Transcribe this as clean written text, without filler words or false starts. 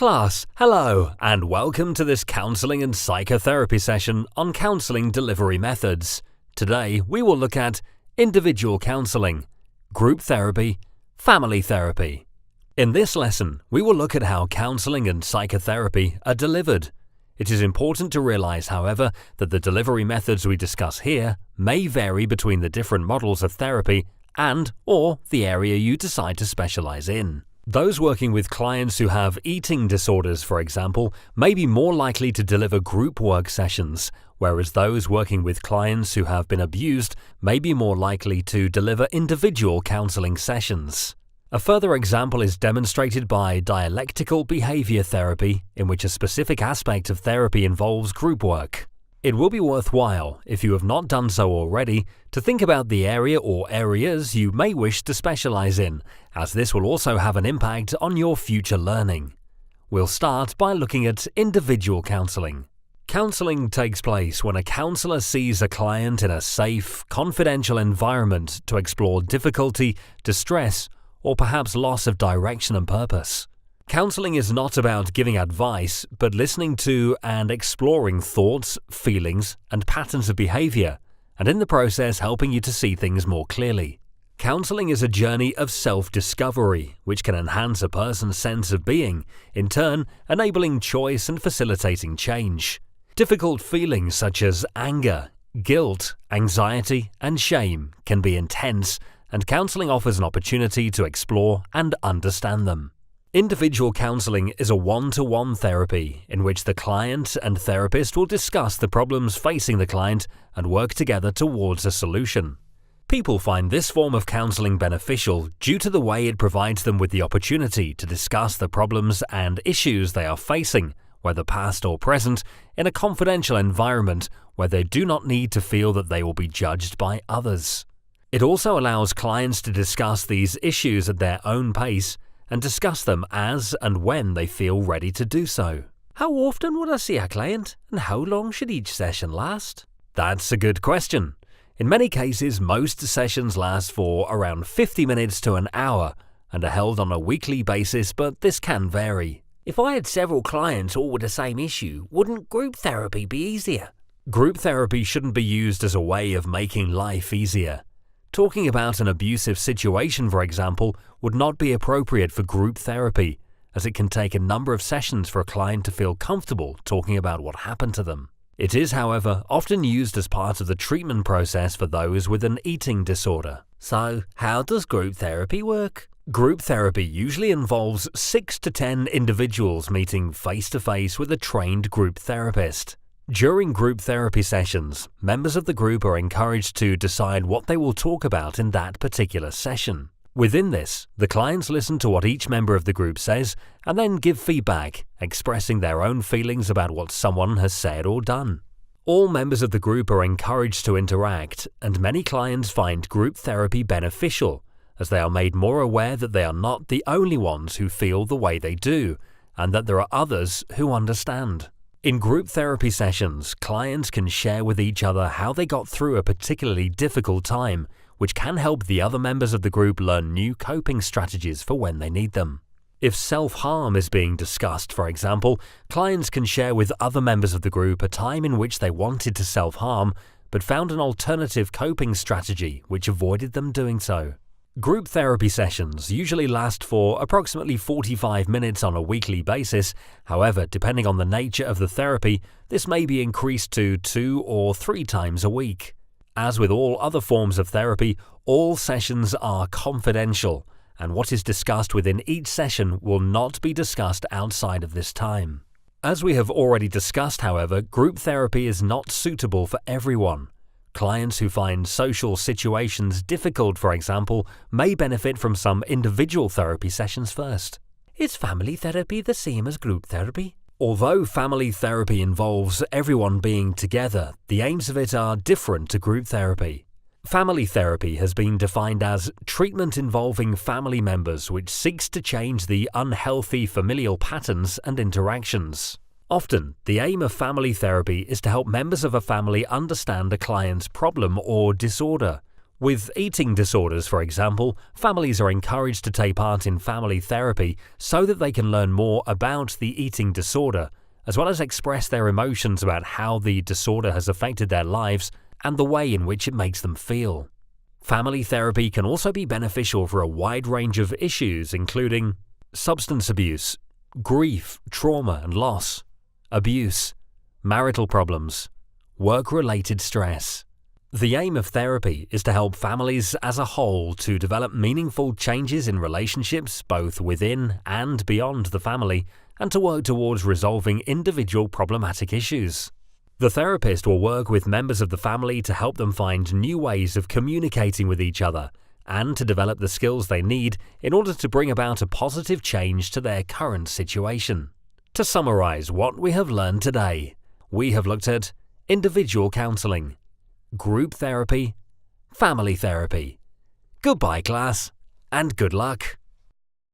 Class, hello, and welcome to this Counselling and Psychotherapy session on counselling delivery methods. Today, we will look at individual counselling, group therapy, family therapy. In this lesson, we will look at how counselling and psychotherapy are delivered. It is important to realize, however, that the delivery methods we discuss here may vary between the different models of therapy and/or the area you decide to specialize in. Those working with clients who have eating disorders, for example, may be more likely to deliver group work sessions, whereas those working with clients who have been abused may be more likely to deliver individual counseling sessions. A further example is demonstrated by dialectical behavior therapy, in which a specific aspect of therapy involves group work. It will be worthwhile, if you have not done so already, to think about the area or areas you may wish to specialize in, as this will also have an impact on your future learning. We'll start by looking at individual counseling. Counseling takes place when a counselor sees a client in a safe, confidential environment to explore difficulty, distress, or perhaps loss of direction and purpose. Counseling is not about giving advice, but listening to and exploring thoughts, feelings, and patterns of behavior, and in the process helping you to see things more clearly. Counseling is a journey of self-discovery, which can enhance a person's sense of being, in turn enabling choice and facilitating change. Difficult feelings such as anger, guilt, anxiety, and shame can be intense, and counseling offers an opportunity to explore and understand them. Individual counseling is a one-to-one therapy in which the client and therapist will discuss the problems facing the client and work together towards a solution. People find this form of counseling beneficial due to the way it provides them with the opportunity to discuss the problems and issues they are facing, whether past or present, in a confidential environment where they do not need to feel that they will be judged by others. It also allows clients to discuss these issues at their own pace and discuss them as and when they feel ready to do so. How often would I see a client, and how long should each session last? That's a good question. In many cases, most sessions last for around 50 minutes to an hour and are held on a weekly basis, but this can vary. If I had several clients all with the same issue, wouldn't group therapy be easier? Group therapy shouldn't be used as a way of making life easier. Talking about an abusive situation, for example, would not be appropriate for group therapy, as it can take a number of sessions for a client to feel comfortable talking about what happened to them. It is, however, often used as part of the treatment process for those with an eating disorder. So, how does group therapy work? Group therapy usually involves 6 to 10 individuals meeting face-to-face with a trained group therapist. During group therapy sessions, members of the group are encouraged to decide what they will talk about in that particular session. Within this, the clients listen to what each member of the group says and then give feedback, expressing their own feelings about what someone has said or done. All members of the group are encouraged to interact, and many clients find group therapy beneficial, as they are made more aware that they are not the only ones who feel the way they do, and that there are others who understand. In group therapy sessions, clients can share with each other how they got through a particularly difficult time, which can help the other members of the group learn new coping strategies for when they need them. If self-harm is being discussed, for example, clients can share with other members of the group a time in which they wanted to self-harm, but found an alternative coping strategy which avoided them doing so. Group therapy sessions usually last for approximately 45 minutes on a weekly basis. However, depending on the nature of the therapy, this may be increased to 2 or 3 times a week. As with all other forms of therapy, all sessions are confidential, and what is discussed within each session will not be discussed outside of this time. As we have already discussed, however, group therapy is not suitable for everyone. Clients who find social situations difficult, for example, may benefit from some individual therapy sessions first. Is family therapy the same as group therapy? Although family therapy involves everyone being together, the aims of it are different to group therapy. Family therapy has been defined as treatment involving family members which seeks to change the unhealthy familial patterns and interactions. Often, the aim of family therapy is to help members of a family understand a client's problem or disorder, With eating disorders, for example, families are encouraged to take part in family therapy so that they can learn more about the eating disorder, as well as express their emotions about how the disorder has affected their lives and the way in which it makes them feel. Family therapy can also be beneficial for a wide range of issues, including substance abuse, grief, trauma and loss, abuse, marital problems, work-related stress. The aim of therapy is to help families as a whole to develop meaningful changes in relationships both within and beyond the family, and to work towards resolving individual problematic issues. The therapist will work with members of the family to help them find new ways of communicating with each other and to develop the skills they need in order to bring about a positive change to their current situation. To summarize what we have learned today, we have looked at individual counseling, group therapy, family therapy. Goodbye, class, and good luck.